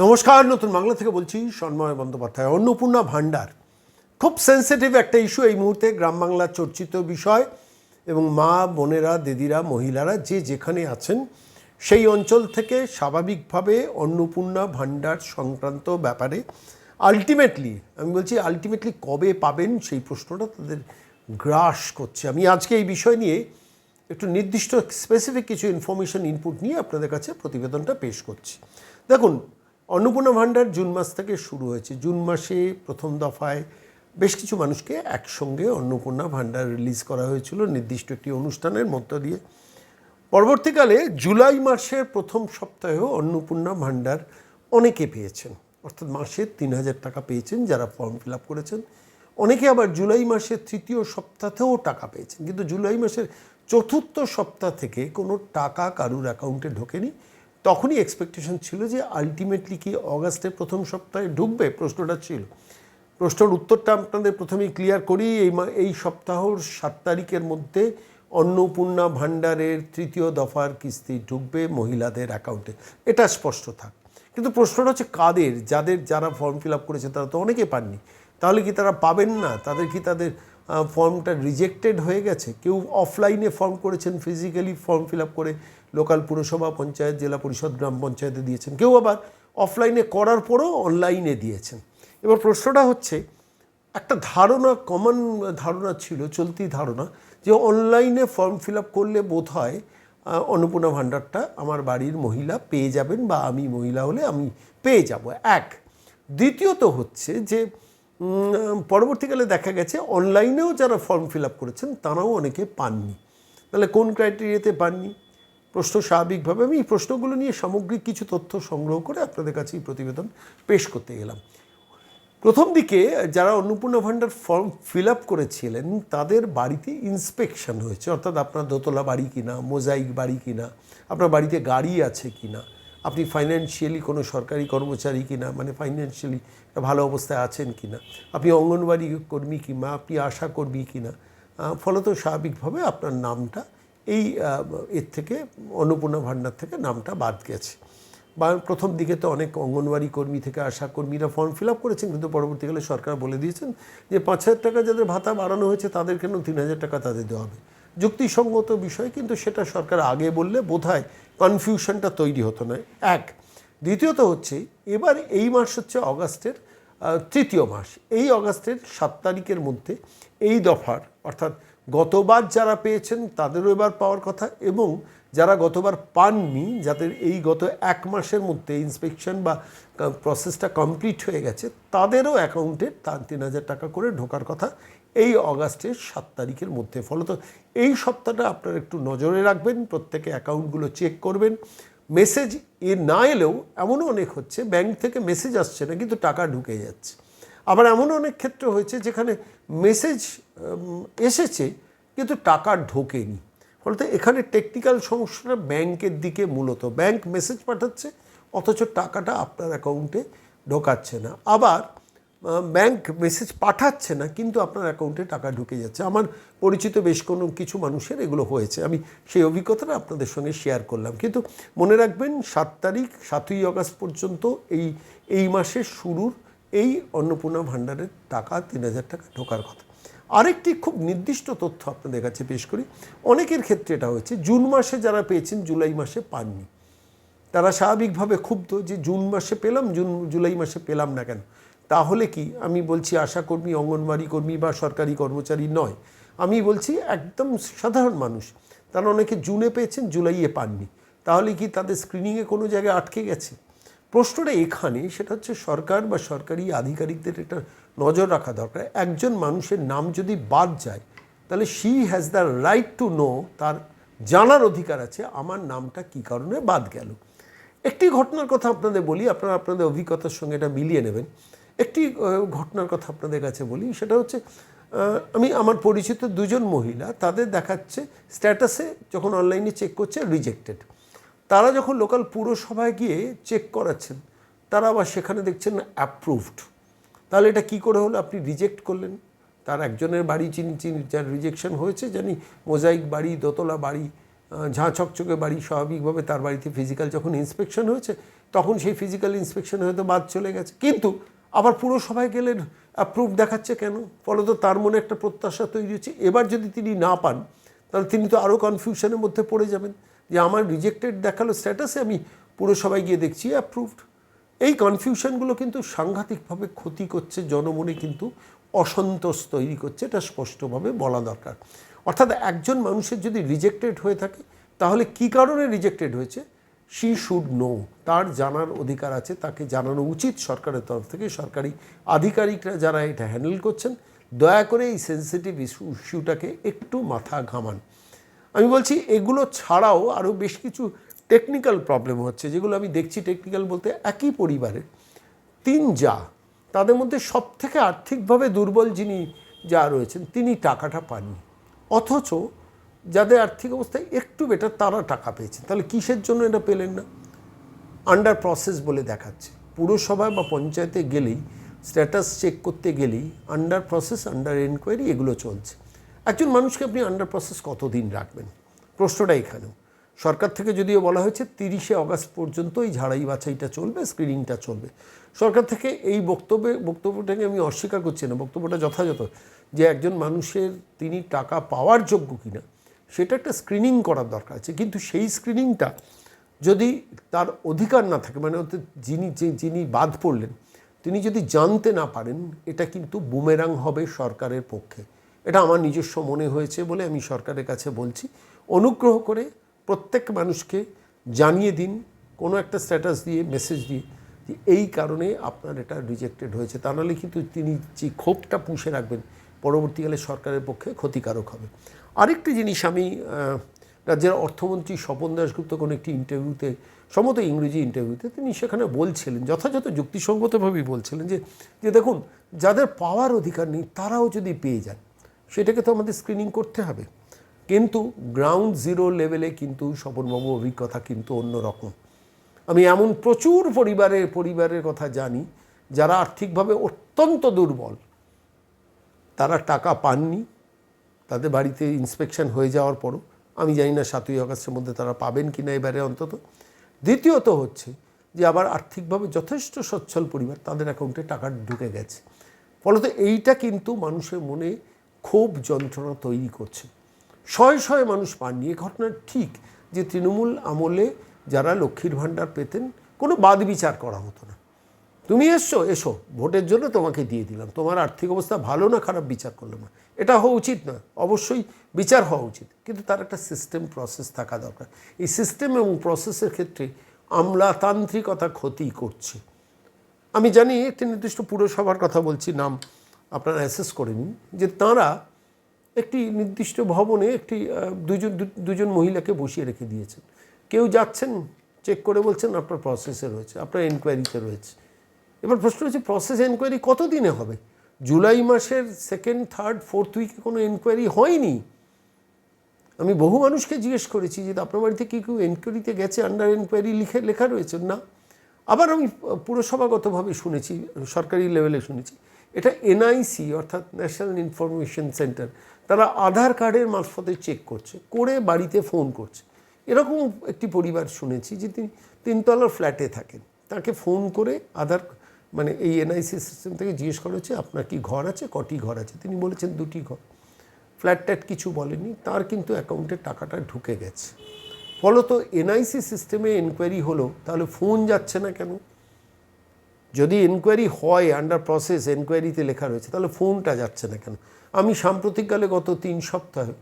নমস্কার, নতুন বাংলা থেকে বলছি সন্ময় বন্দ্যোপাধ্যায়। অন্নপূর্ণা ভাণ্ডার খুব সেন্সিটিভ একটা ইস্যু এই মুহূর্তে, গ্রাম বাংলার চর্চিত বিষয়, এবং মা বোনেরা, দিদিরা, মহিলারা যে যেখানে আছেন সেই অঞ্চল থেকে স্বাভাবিকভাবে অন্নপূর্ণা ভাণ্ডার সংক্রান্ত ব্যাপারে আলটিমেটলি কবে পাবেন সেই প্রশ্নটা তাদের গ্রাস করছে। আমি আজকে এই বিষয় নিয়ে একটু নির্দিষ্ট স্পেসিফিক কিছু ইনফরমেশন ইনপুট নিয়ে আপনাদের কাছে প্রতিবেদনটা পেশ করছি। দেখুন, অন্নপূর্ণা ভাণ্ডার জুন মাস থেকে শুরু হয়েছে। জুন মাসে প্রথম দফায় বেশ কিছু মানুষকে একসঙ্গে অন্নপূর্ণা ভাণ্ডার রিলিজ করা হয়েছিল নির্দিষ্ট একটি অনুষ্ঠানের মধ্য দিয়ে। পরবর্তীকালে জুলাই মাসের প্রথম সপ্তাহেও অন্নপূর্ণা ভাণ্ডার অনেকে পেয়েছেন, অর্থাৎ মাসে ৩,০০০ টাকা পেয়েছেন যারা ফর্ম ফিল আপ করেছেন। অনেকে আবার জুলাই মাসের তৃতীয় সপ্তাহেও টাকা পেয়েছেন, কিন্তু জুলাই মাসের চতুর্থ সপ্তাহ থেকে কোনো টাকা কারুর অ্যাকাউন্টে ঢোকেনি। তখনই এক্সপেকটেশন ছিল যে আলটিমেটলি কি অগাস্টের প্রথম সপ্তাহে ঢুকবে, প্রশ্নটা ছিল। প্রশ্নের উত্তরটা আপনাদের প্রথমেই ক্লিয়ার করি। এই সপ্তাহর ৭ তারিখের মধ্যে অন্নপূর্ণা ভাণ্ডারের তৃতীয় দফার কিস্তি ঢুকবে মহিলাদের অ্যাকাউন্টে, এটা স্পষ্ট থাক। কিন্তু প্রশ্নটা হচ্ছে কাদের? যারা ফর্ম ফিল আপ করেছে তারা তো অনেকে পাননি, তাহলে কি তারা পাবেন না? তাদের ফর্মটা রিজেক্টেড হয়ে গেছে? কেউ অফলাইনে ফর্ম করেছেন, ফিজিক্যালি ফর্ম ফিল আপ করে লোকাল পুরসভা, পঞ্চায়েত, জেলা পরিষদ, গ্রাম পঞ্চায়েতে দিয়েছেন। কেউ আবার অফলাইনে করার পরও অনলাইনে দিয়েছেন। এবার প্রশ্নটা হচ্ছে, একটা কমন ধারণা ছিল, চলতি ধারণা, যে অনলাইনে ফর্ম ফিল আপ করলে বোধ হয় অন্নপূর্ণা ভাণ্ডারটা আমার বাড়ির মহিলা পেয়ে যাবেন, বা আমি মহিলা হলে আমি পেয়ে যাব। এক। দ্বিতীয়ত হচ্ছে যে পরবর্তীকালে দেখা গেছে অনলাইনেও যারা ফর্ম ফিল আপ করেছেন তারাও অনেকে পাননি। তাহলে কোন ক্রাইটেরিয়াতে পাননি? প্রশ্ন স্বাভাবিকভাবে আমি এই প্রশ্নগুলো নিয়ে সামগ্রিক কিছু তথ্য সংগ্রহ করে আপনাদের কাছে এই প্রতিবেদন পেশ করতে গেলাম। প্রথম দিকে যারা অন্নপূর্ণা ভাণ্ডার ফর্ম ফিল আপ করেছিলেন তাদের বাড়িতে ইন্সপেকশন হয়েছে, অর্থাৎ আপনার দোতলা বাড়ি কিনা, মোজাইক বাড়ি কিনা, আপনার বাড়িতে গাড়ি আছে কিনা, আপনি ফাইন্যান্সিয়ালি কোনো সরকারি কর্মচারী কিনা, মানে ফাইন্যান্সিয়ালি ভালো অবস্থায় আছেন কিনা, আপনি অঙ্গনওয়াড়ি কর্মী কিংবা আপনি আশা কর্মী কিনা। ফলত স্বাভাবিকভাবে আপনার নামটা এর থেকে, অন্নপূর্ণা ভাণ্ডার থেকে নামটা বাদ গেছে। বা প্রথম দিকে তো অনেক অঙ্গনওয়াড়ি কর্মী থেকে আশা কর্মীরা ফর্ম ফিল আপ করেছেন, কিন্তু পরবর্তীকালে সরকার বলে দিয়েছেন যে ৫,০০০ টাকা যাদের ভাতা বাড়ানো হয়েছে তাদের কেন ৩,০০০ টাকা তাদের দেওয়া হবে। যুক্তিসঙ্গত বিষয়, কিন্তু সেটা সরকার আগে বললে বোধহয় কনফিউশনটা তৈরি হতো না। এক। দ্বিতীয়ত হচ্ছে, এবার এই মাস হচ্ছে অগাস্টের তৃতীয় মাস। এই অগাস্টের ৭ তারিখের মধ্যে এই দফার, অর্থাৎ গতবার যারা পেয়েছেন তাদেরও এবার পাওয়ার কথা, এবং যারা গতবার পাননি, যাদের এই গত ১ মাসের মধ্যে ইন্সপেকশন বা প্রসেসটা কমপ্লিট হয়ে গেছে, তাদেরও অ্যাকাউন্টে ৩,০০০ টাকা করে ঢোকার কথা এই অগাস্টের ৭ তারিখের মধ্যে। ফলত এই সপ্তাহটা আপনারা একটু নজরে রাখবেন, প্রত্যেকে অ্যাকাউন্টগুলো চেক করবেন। মেসেজ না এলেও এমনও অনেক হচ্ছে ব্যাংক থেকে মেসেজ আসছে না কিন্তু টাকা ঢুকে যাচ্ছে। আবার এমনও অনেক ক্ষেত্র হয়েছে যেখানে মেসেজ এসেছে কিন্তু টাকা ঢোকেনি। ফলত এখানে টেকনিক্যাল সমস্যাটা ব্যাংকের দিকে, মূলত ব্যাংক মেসেজ পাঠাচ্ছে অথচ টাকাটা আপনার অ্যাকাউন্টে ঢোকাচ্ছে না। আবার ব্যাংক মেসেজ পাঠাচ্ছে না কিন্তু আপনার অ্যাকাউন্টে টাকা ঢুকে যাচ্ছে। আমার পরিচিত বেশ কিছু মানুষের এগুলো হয়েছে, আমি সেই অভিজ্ঞতাটা আপনাদের সঙ্গে শেয়ার করলাম। কিন্তু মনে রাখবেন, ৭ তারিখ ৭ই অগাস্ট পর্যন্ত এই মাসের শুরুর এই অন্নপূর্ণা ভাণ্ডারের টাকা ৩,০০০ টাকা ঢোকার কথা। আরেকটি খুব নির্দিষ্ট তথ্য আপনাদের কাছে পেশ করি। অনেকের ক্ষেত্রে এটা হয়েছে, জুন মাসে যারা পেয়েছেন জুলাই মাসে পাননি। তারা স্বাভাবিকভাবে ক্ষুব্ধ যে জুন মাসে পেলাম, জুলাই মাসে পেলাম না কেন। তাহলে কি, আমি বলছি আশাকর্মী, অঙ্গনওয়াড়ি কর্মী বা সরকারি কর্মচারী নয়, আমি বলছি একদম সাধারণ মানুষ, তারা অনেকে জুনে পেয়েছেন, জুলাইয়ে পাননি। তাহলে কি তাদের স্ক্রিনিংয়ে কোনো জায়গায় আটকে গেছে? প্রশ্নটা এখানে, সেটা হচ্ছে সরকার বা সরকারি আধিকারিকদের এটা নজর রাখা দরকার। একজন মানুষের নাম যদি বাদ যায় তাহলে she has the right to know, তার জানার অধিকার আছে আমার নামটা কী কারণে বাদ গেল। একটি ঘটনার কথা আপনাদের বলি, আপনারা আপনাদের অভিজ্ঞতার সঙ্গে এটা মিলিয়ে নেবেন। একটি ঘটনার কথা আপনাদের কাছে বলি, সেটা হচ্ছে আমার পরিচিত দুজন মহিলা, তাদের দেখাচ্ছে স্ট্যাটাসে যখন অনলাইনে চেক করছে রিজেক্টেড। তারা যখন লোকাল পুরসভায় গিয়ে চেক করাচ্ছেন তারা আবার সেখানে দেখছেন অ্যাপ্রুভড। তাহলে এটা কী করে হলো? আপনি রিজেক্ট করলেন, তার একজনের বাড়ি চিনি যার রিজেকশন হয়েছে, জানি মোজাইক বাড়ি, দোতলা বাড়ি, ঝাঁ চকচকে বাড়ি, স্বাভাবিকভাবে তার বাড়িতে ফিজিক্যাল যখন ইন্সপেকশন হয়েছে তখন সেই ফিজিক্যাল ইন্সপেকশনে হয়তো বাদ চলে গেছে, কিন্তু আবার পুরসভায় গেলে অ্যাপ্রুভ দেখাচ্ছে কেন? ফলত তার মনে একটা প্রত্যাশা তৈরি হচ্ছে, এবার যদি তিনি না পান তাহলে তিনি তো আরও কনফিউশনের মধ্যে পড়ে যাবেন যে আমার রিজেক্টেড দেখালো স্ট্যাটাসে, আমি পুরসভায় গিয়ে দেখছি অ্যাপ্রুভড। এই কনফিউশনগুলো কিন্তু সাংঘাতিকভাবে ক্ষতি করছে, জনমনে কিন্তু অসন্তোষ তৈরি করছে, এটা স্পষ্টভাবে বলা দরকার। অর্থাৎ একজন মানুষের যদি রিজেক্টেড হয়ে থাকে তাহলে কী কারণে রিজেক্টেড হয়েছে শি শুড নো, তার জানার অধিকার আছে, তাকে জানানো উচিত সরকারের তরফ থেকে। সরকারি আধিকারিকরা যারা এটা হ্যান্ডেল করছেন, দয়া করে এই সেন্সিটিভ ইস্যুটাকে একটু মাথা ঘামান। আমি বলছি এগুলো ছাড়াও আরও বেশ কিছু টেকনিক্যাল প্রবলেম হচ্ছে, যেগুলো আমি দেখছি। টেকনিক্যাল বলতে একই পরিবারের তিন যা, তাদের মধ্যে সবথেকে আর্থিকভাবে দুর্বল যিনি যা রয়েছেন তিনি টাকাটা পাননি, অথচ যাদের আর্থিক অবস্থা একটু বেটার তারা টাকা পেয়েছেন। তাহলে কিসের জন্য এটা পেলেন না? আন্ডার প্রসেস বলে দেখাচ্ছে। পুরসভায় বা পঞ্চায়েতে গেলেই, স্ট্যাটাস চেক করতে গেলেই আন্ডার প্রসেস, আন্ডার এনকোয়ারি এগুলো চলছে। একজন মানুষকে আপনি আন্ডার প্রসেস কতদিন রাখবেন? প্রশ্নটা এখানেও। সরকার থেকে যদিও বলা হয়েছে 30শে অগাস্ট পর্যন্ত এই ঝাড়াই বাছাইটা চলবে, স্ক্রিনিংটা চলবে। সরকার থেকে এই বক্তব্যটাকে আমি অস্বীকার করছি না, বক্তব্যটা যথাযথ, যে একজন মানুষের তিনি টাকা পাওয়ার যোগ্য কিনা সেটা একটা স্ক্রিনিং করার দরকার আছে। কিন্তু সেই স্ক্রিনিংটা যদি তার অধিকার না থাকে, মানে যিনি বাদ পড়লেন তিনি যদি জানতে না পারেন, এটা কিন্তু বুমেরাং হবে সরকারের পক্ষে। এটা আমার নিজস্ব মনে হয়েছে বলে আমি সরকারের কাছে বলছি, অনুগ্রহ করে প্রত্যেক মানুষকে জানিয়ে দিন কোনো একটা স্ট্যাটাস দিয়ে, মেসেজ দিয়ে, যে এই কারণে আপনার এটা রিজেক্টেড হয়েছে। তা নাহলে কিন্তু তিনি যে ক্ষোভটা পুষে রাখবেন পরবর্তীকালে সরকারের পক্ষে ক্ষতিকারক হবে। আরেকটি জিনিস, আমি রাজ্যের অর্থমন্ত্রী স্বপন দাশগুপ্ত কোনো একটি ইন্টারভিউতে, সম্ভবত ইংরেজি ইন্টারভিউতে, তিনি সেখানে বলছিলেন, যথাযথ যুক্তিসঙ্গতভাবেই বলছিলেন যে দেখুন, যাদের পাওয়ার অধিকার নেই তারাও যদি পেয়ে যান সেটাকে তো আমাদের স্ক্রিনিং করতে হবে। কিন্তু গ্রাউন্ড জিরো লেভেলে কিন্তু স্বপনবাবু অভিজ্ঞতা কিন্তু অন্যরকম। আমি এমন প্রচুর পরিবারের কথা জানি যারা আর্থিকভাবে অত্যন্ত দুর্বল, তারা টাকা পাননি, তাদের বাড়িতে ইন্সপেকশন হয়ে যাওয়ার পরও। আমি জানি না 7ই আগস্টের মধ্যে তারা পাবেন কি না এবারে অন্তত। দ্বিতীয়ত হচ্ছে যে আবার আর্থিকভাবে যথেষ্ট সচ্ছল পরিবার, তাদের অ্যাকাউন্টে টাকা ঢুকে গেছে। ফলত এইটা কিন্তু মানুষের মনে ক্ষোভ, যন্ত্রণা তৈরি করছে। শয়ে মানুষ পাননি। এ ঘটনা ঠিক যে তৃণমূল আমলে যারা লক্ষ্মীর ভাণ্ডার পেতেন কোনো বাদ বিচার করা হতো না। তুমি এসো ভোটের জন্য তোমাকে দিয়ে দিলাম, তোমার আর্থিক অবস্থা ভালো না খারাপ বিচার করলাম না, এটা হওয়া উচিত না। অবশ্যই বিচার হওয়া উচিত, কিন্তু তার একটা সিস্টেম প্রসেস থাকা দরকার। এই সিস্টেম এবং প্রসেসের ক্ষেত্রে আমলাতান্ত্রিকতা ক্ষতি করছে। আমি জানি একটি নির্দিষ্ট পুরসভার কথা বলছি, নাম আপনারা অ্যাসেস করে নিন, যে তাঁরা একটি নির্দিষ্ট ভবনে দুজন মহিলাকে বসিয়ে রেখে দিয়েছেন। কেউ যাচ্ছেন, চেক করে বলছেন আপনার প্রসেসে রয়েছে, আপনার এনকোয়ারিতে রয়েছে। এবার প্রশ্ন হচ্ছে প্রসেস এনকোয়ারি কতদিনে হবে? জুলাই মাসের 2nd, 3rd, 4th উইকে কোনো এনকোয়ারি হয়নি। আমি বহু মানুষকে জিজ্ঞেস করেছি যে আপনার বাড়িতে কি কেউ এনকোয়ারিতে গেছে, আন্ডার এনকোয়ারি লেখা রয়েছে না। আবার আমি পুরসভাগতভাবে শুনেছি, সরকারি লেভেলে শুনেছি, এটা এনআইসি অর্থাৎ ন্যাশনাল ইনফরমেশন সেন্টার, তারা আধার কার্ডের মারফতে চেক করছে, করে বাড়িতে ফোন করছে। এরকম একটি পরিবার শুনেছি যে তিনি 3তলার ফ্ল্যাটে থাকেন, তাকে ফোন করে মানে এই এনআইসি সিস্টেম থেকে জিজ্ঞেস করা হচ্ছে আপনার কি ঘর আছে, কটি ঘর আছে? তিনি বলেছেন 2টি ঘর। ফ্ল্যাট কিছু বলেনি, তার কিন্তু অ্যাকাউন্টে টাকাটা ঢুকে গেছে। ফলত এনআইসি সিস্টেমে এনকোয়ারি হলো, তাহলে ফোন যাচ্ছে না কেন? যদি এনকোয়ারি হয় আন্ডার প্রসেস, এনকোয়ারিতে লেখা রয়েছে, তাহলে ফোনটা যাচ্ছে না কেন? আমি সাম্প্রতিককালে গত 3 সপ্তাহে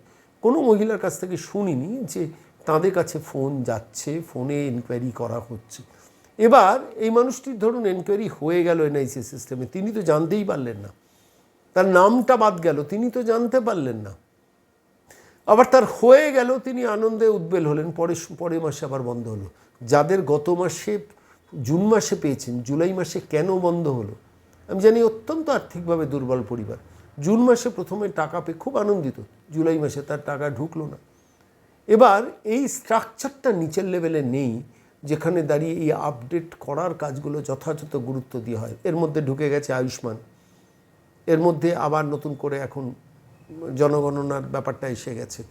কোনো মহিলার কাছ থেকে শুনিনি যে তাদের কাছে ফোন যাচ্ছে, ফোনে এনকোয়ারি করা হচ্ছে। এবার এই মানুষটির ধরুন এনকোয়ারি হয়ে গেল এনআইসি সিস্টেমে, তিনি তো জানতেই পারলেন না, তার নামটা বাদ গেল, তিনি তো জানতে পারলেন না। আবার তার হয়ে গেল, তিনি আনন্দে উদ্বেল হলেন, পরের মাসে আবার বন্ধ হলো। যাদের গত মাসে জুন মাসে পেয়েছেন, জুলাই মাসে কেন বন্ধ হলো? আমি জানি অত্যন্ত আর্থিকভাবে দুর্বল পরিবার, জুন মাসে প্রথমে টাকা পেয়ে খুব আনন্দিত, জুলাই মাসে তার টাকা ঢুকলো না। এবার এই স্ট্রাকচারটা নিচের লেভেলে নেই, যেখানে দাঁড়িয়ে এই আপডেট করার কাজগুলো যথাযথ গুরুত্ব দিয়ে হয়। এর মধ্যে ঢুকে গেছে আয়ুষ্মান, এর মধ্যে আবার নতুন করে এখন জনগণনার ব্যাপারটা এসে গেছে।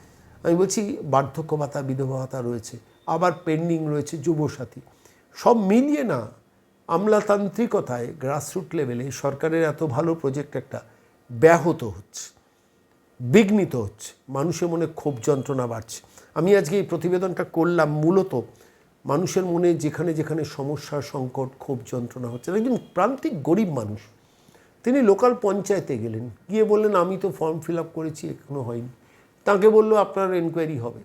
আমি বলছি বার্ধক্য ভাতা, বিধবা ভাতা রয়েছে, আবার পেন্ডিং রয়েছে যুবসাথী। সব মিলিয়ে না আমলাতান্ত্রিকতায় গ্রাসরুট লেভেলে সরকারের এত ভালো প্রজেক্ট একটা ব্যাহত হচ্ছে, বিঘ্নিত হচ্ছে, মানুষের মনে ক্ষোভ যন্ত্রণা বাড়ছে। আমি আজকে এই প্রতিবেদনটা করলাম মূলত মানুষের মনে যেখানে যেখানে সমস্যা, সংকট, ক্ষোভ যন্ত্রণা হচ্ছে। একজন প্রান্তিক গরিব মানুষ, তিনি লোকাল পঞ্চায়েতে গেলেন, গিয়ে বললেন আমি তো ফর্ম ফিল আপ করেছি, এখনো হয়নি। তাকে বলল আপনার এনকোয়ারি হবে।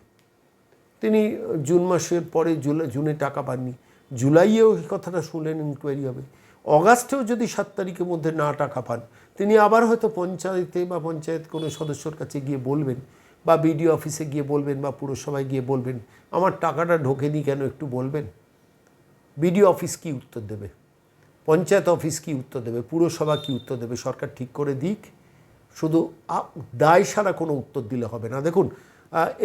তিনি জুন মাসের পরে জুনে টাকা পাননি, জুলাইয়েও এই কথাটা শুনলেন এনকোয়ারি হবে। অগাস্টেও যদি 7 তারিখের মধ্যে না টাকা পান, তিনি আবার হয়তো পঞ্চায়েতে বা পঞ্চায়েত কোনো সদস্যর কাছে গিয়ে বলবেন, বা বিডিও অফিসে গিয়ে বলবেন, বা পুরসভায় গিয়ে বলবেন আমার টাকাটা ঢোকেনি কেন একটু বলবেন। বিডিও অফিস কি উত্তর দেবে? পঞ্চায়েত অফিস কি উত্তর দেবে? পুরসভা কি উত্তর দেবে? সরকার ঠিক করে দিক, শুধু দায় সারা কোনো উত্তর দিলে হবে না। দেখুন,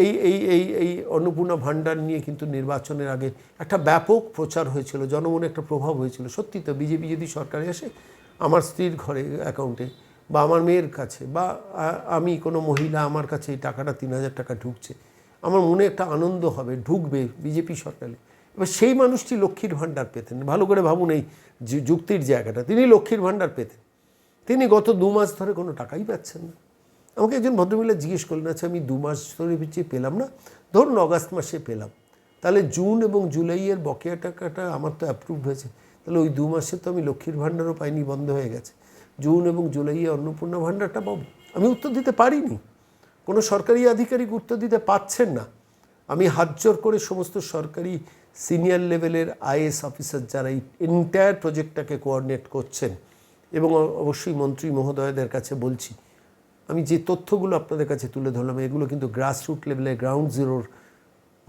এই এই এই এই অন্নপূর্ণা ভাণ্ডার নিয়ে কিন্তু নির্বাচনের আগে একটা ব্যাপক প্রচার হয়েছিল, জনমনে একটা প্রভাব হয়েছিল। সত্যি তো, বিজেপি যদি সরকারে আসে, আমার স্ত্রীর ঘরে অ্যাকাউন্টে বা আমার মেয়ের কাছে বা আমি কোনো মহিলা আমার কাছে এই টাকাটা 3,000 টাকা ঢুকছে, আমার মনে একটা আনন্দ হবে, ঢুকবে বিজেপি সরকারে। এবার সেই মানুষটি লক্ষ্মীর ভাণ্ডার পেতেন। ভালো করে ভাবুন এই যুক্তির জায়গাটা। তিনি লক্ষ্মীর ভাণ্ডার পেতেন, তিনি গত 2 মাস ধরে কোনো টাকাই পাচ্ছেন না। আমাকে একজন ভদ্রমহিলা জিজ্ঞেস করলেন, আচ্ছা আমি 2 মাস ধরে পেলাম না, ধরুন অগাস্ট মাসে পেলাম, তাহলে জুন এবং জুলাইয়ের বকেয়া টাকাটা আমার তো অ্যাপ্রুভ হয়েছে, তাহলে ওই 2 মাসে তো আমি লক্ষ্মীর ভাণ্ডারও পাইনি, বন্ধ হয়ে গেছে, জুন এবং জুলাইয়ে অন্নপূর্ণা ভাণ্ডারটা পাবো? আমি উত্তর দিতে পারিনি, কোনো সরকারি আধিকারিক উত্তর দিতে পারছেন না। আমি হাত জোর করে সমস্ত সরকারি সিনিয়র লেভেলের আইএএস অফিসার যারা এই এন্টায়ার প্রজেক্টটাকে কোঅর্ডিনেট করছেন, এবং অবশ্যই মন্ত্রী মহোদয়দের কাছে বলছি, আমি যে তথ্যগুলো আপনাদের কাছে তুলে ধরলাম, এগুলো কিন্তু গ্রাসরুট লেভেলে, গ্রাউন্ড জিরোর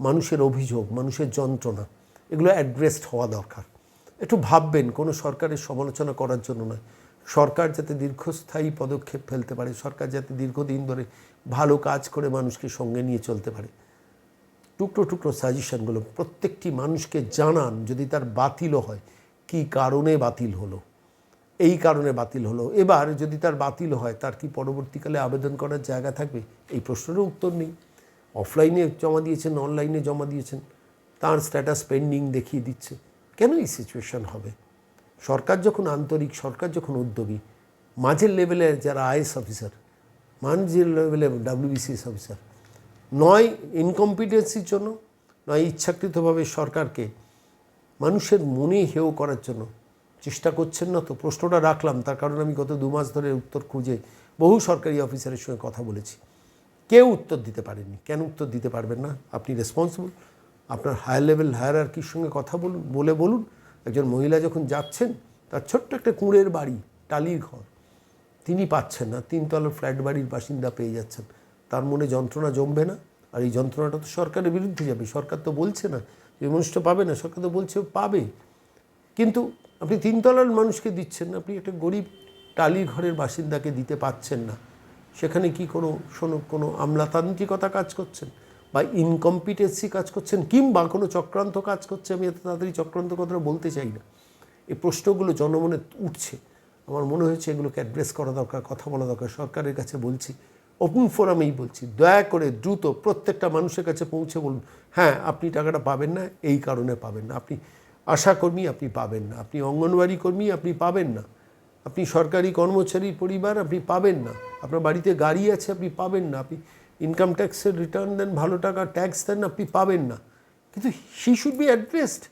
মানুষের অভিযোগ, মানুষের যন্ত্রণা, এগুলো অ্যাড্রেসড হওয়া দরকার। একটু ভাববেন, কোনো সরকারের সমালোচনা করার জন্য নয়, সরকার যাতে দীর্ঘস্থায়ী পদক্ষেপ ফেলতে পারে, সরকার যাতে দীর্ঘদিন ধরে ভালো কাজ করে মানুষকে সঙ্গে নিয়ে চলতে পারে, টুকরো টুকরো সাজেশনগুলো প্রত্যেকটি মানুষকে জানান। যদি তার বাতিলও হয়, কী কারণে বাতিল হলো, এই কারণে বাতিল হলো। এবার যদি তার বাতিল হয়, তার কি পরবর্তীকালে আবেদন করার জায়গা থাকবে? এই প্রশ্নেরও উত্তর নেই। অফলাইনে জমা দিয়েছেন, অনলাইনে জমা দিয়েছেন, তার স্ট্যাটাস পেন্ডিং দেখিয়ে দিচ্ছে। কেন এই সিচুয়েশন হবে? সরকার যখন আন্তরিক, সরকার যখন উদ্যোগী, মাঝের লেভেলে যারা আইএস অফিসার, মাঝের লেভেলে WBCS অফিসার, নয় ইনকম্পিটেন্সির জন্য, নয় ইচ্ছাকৃতভাবে সরকারকে মানুষের মনে হেয় করার জন্য চেষ্টা করছেন না তো? প্রশ্নটা রাখলাম তার কারণ আমি গত 2 মাস ধরে উত্তর খুঁজে বহু সরকারি অফিসারের সঙ্গে কথা বলেছি, কেউ উত্তর দিতে পারেননি। কেন উত্তর দিতে পারবেন না? আপনি রেসপন্সিবল, আপনার হায়ার লেভেল হায়ারার্কির সঙ্গে কথা বলুন। একজন মহিলা যখন যাচ্ছেন, তার ছোট্ট একটা কুঁড়ের বাড়ি, টালির ঘর, তিনি পাচ্ছেন না, 3 তলার ফ্ল্যাট বাড়ির বাসিন্দা পেয়ে যাচ্ছেন, তার মনে যন্ত্রণা জমবে না? আর এই যন্ত্রণাটা তো সরকারের বিরুদ্ধে যাবে। সরকার তো বলছে না যে মানুষটা পাবে না, সরকার তো বলছে পাবে, কিন্তু আপনি 3 তলার মানুষকে দিচ্ছেন না, আপনি একটা গরিব টালির ঘরের বাসিন্দাকে দিতে পাচ্ছেন না। সেখানে কি কোনো আমলাতান্ত্রিকতা কাজ করছেন, বা ইনকম্পিটেন্সি কাজ করছেন, কিংবা কোনো চক্রান্ত কাজ করছে? আমি এত তাড়াতাড়ি চক্রান্ত কথাটা বলতে চাই না। এই প্রশ্নগুলো জনমনে উঠছে, আমার মনে হয়েছে এগুলোকে অ্যাড্রেস করা দরকার, কথা বলা দরকার। সরকারের কাছে বলছি, ওপেন ফোরামেই বলছি, দয়া করে দ্রুত প্রত্যেকটা মানুষের কাছে পৌঁছে বলুন, হ্যাঁ আপনি টাকাটা পাবেন না, এই কারণে পাবেন না। আপনি আশাকর্মী, আপনি পাবেন না। আপনি অঙ্গনওয়াড়ি কর্মী, আপনি পাবেন না। আপনি সরকারি কর্মচারী পরিবার, আপনি পাবেন না। আপনার বাড়িতে গাড়ি আছে, আপনি পাবেন না। আপনি ইনকাম ট্যাক্সের রিটার্ন দেন, ভালো টাকা ট্যাক্স দেন, আপনি পাবেন না। কিন্তু she should be addressed.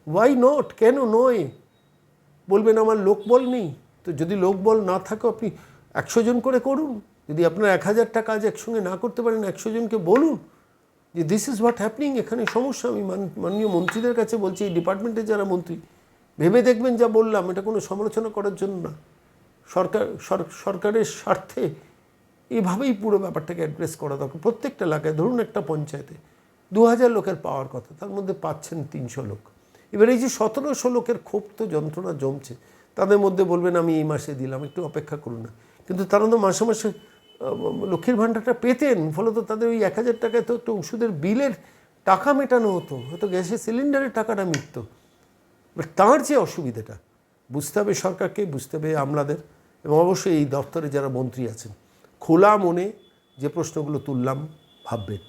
Why not? কেন নয়? বলবেন আমার লোকবল নেই। তো যদি লোকবল না থাকে, আপনি 100 জন করে করুন। যদি আপনার 1000টা কাজ একসঙ্গে না করতে পারেন, 100 জনকে বলুন যে দিস ইজ হোয়াট হ্যাপনিং, এখানে সমস্যা। আমি মাননীয় মন্ত্রীদের কাছে বলছি, এই ডিপার্টমেন্টের যারা মন্ত্রী, ভেবে দেখবেন যা বললাম, এটা কোনো সমালোচনা করার জন্য না, সরকারের স্বার্থে এভাবেই পুরো ব্যাপারটাকে অ্যাড্রেস করা দরকার। প্রত্যেকটা এলাকায়, ধরুন একটা পঞ্চায়েতে 2000 লোকের পাওয়ার কথা, তার মধ্যে পাচ্ছেন 300 লোক। এবার এই যে 1700 লোকের ক্ষোভ তো যন্ত্রণা জমছে, তাদের মধ্যে বলবেন আমি এই মাসে দিলাম, একটু অপেক্ষা করুন না। কিন্তু তারা তো মাসে মাসে লক্ষ্মীর ভাণ্ডারটা পেতেন, ফলে তো তাদের ওই 1000 টাকায় তো একটু ওষুধের বিলের টাকা মেটানো হতো, হয়তো গ্যাসের সিলিন্ডারের টাকাটা মিটত। বাট তার যে অসুবিধাটা বুঝতে হবে সরকারকে, বুঝতে হবে আমলাদের, এবং অবশ্যই এই দপ্তরে যারা মন্ত্রী আছেন, খোলা মনে যে প্রশ্নগুলো তুললাম ভাববেন।